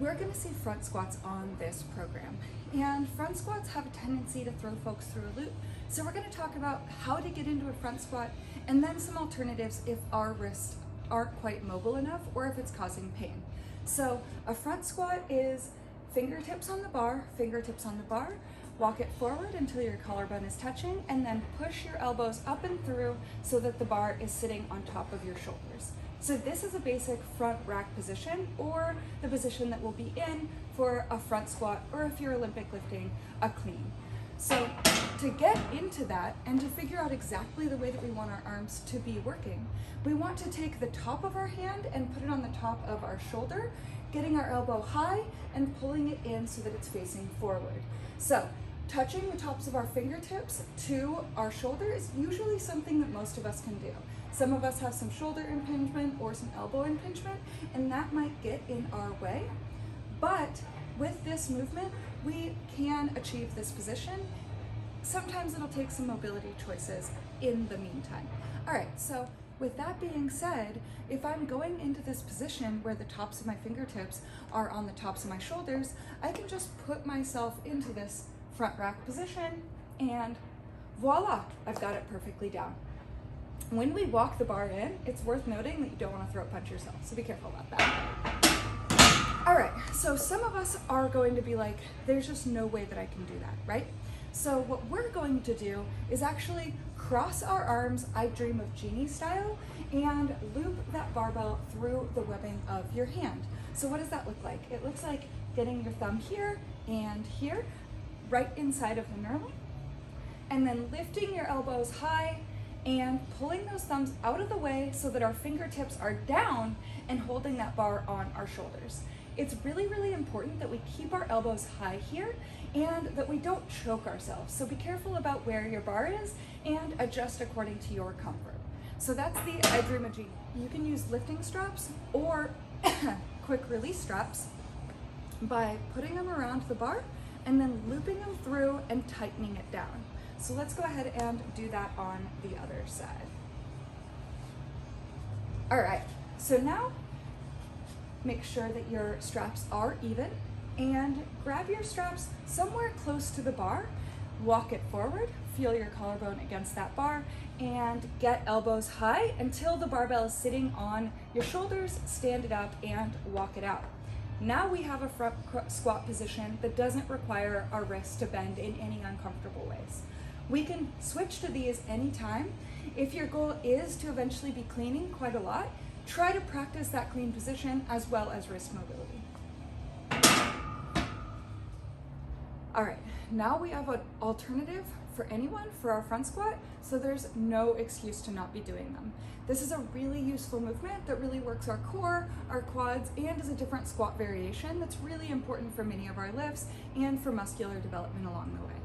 We're going to see front squats on this program, and front squats have a tendency to throw folks through a loop. So we're going to talk about how to get into a front squat and then some alternatives if our wrists aren't quite mobile enough or if it's causing pain. So a front squat is fingertips on the bar, walk it forward until your collarbone is touching, and then push your elbows up and through so that the bar is sitting on top of your shoulders. So this is a basic front rack position, or the position that we'll be in for a front squat, or if you're Olympic lifting, a clean. So to get into that and to figure out exactly the way that we want our arms to be working, we want to take the top of our hand and put it on the top of our shoulder, getting our elbow high and pulling it in so that it's facing forward. So touching the tops of our fingertips to our shoulder is usually something that most of us can do. Some of us have some shoulder impingement or some elbow impingement, and that might get in our way. But with this movement, we can achieve this position. Sometimes it'll take some mobility choices in the meantime. All right, so with that being said, if I'm going into this position where the tops of my fingertips are on the tops of my shoulders, I can just put myself into this front rack position and voila, I've got it perfectly down. When we walk the bar in, it's worth noting that you don't want to throat punch yourself, so be careful about that. All right, so some of us are going to be like, there's just no way that I can do that, right? So what we're going to do is actually cross our arms, I dream of genie style, and loop that barbell through the webbing of your hand. So what does that look like? It looks like getting your thumb here and here, right inside of the knurling, and then lifting your elbows high and pulling those thumbs out of the way so that our fingertips are down and holding that bar on our shoulders. It's really, really important that we keep our elbows high here and that we don't choke ourselves. So be careful about where your bar is and adjust according to your comfort. So that's the I Dream of Genie. You can use lifting straps or quick release straps by putting them around the bar and then looping them through and tightening it down. So let's go ahead and do that on the other side. All right, so now make sure that your straps are even and grab your straps somewhere close to the bar, walk it forward, feel your collarbone against that bar, and get elbows high until the barbell is sitting on your shoulders, stand it up and walk it out. Now we have a front squat position that doesn't require our wrists to bend in any uncomfortable ways. We can switch to these anytime. If your goal is to eventually be cleaning quite a lot, try to practice that clean position as well as wrist mobility. All right, now we have an alternative for anyone for our front squat, so there's no excuse to not be doing them. This is a really useful movement that really works our core, our quads, and is a different squat variation that's really important for many of our lifts and for muscular development along the way.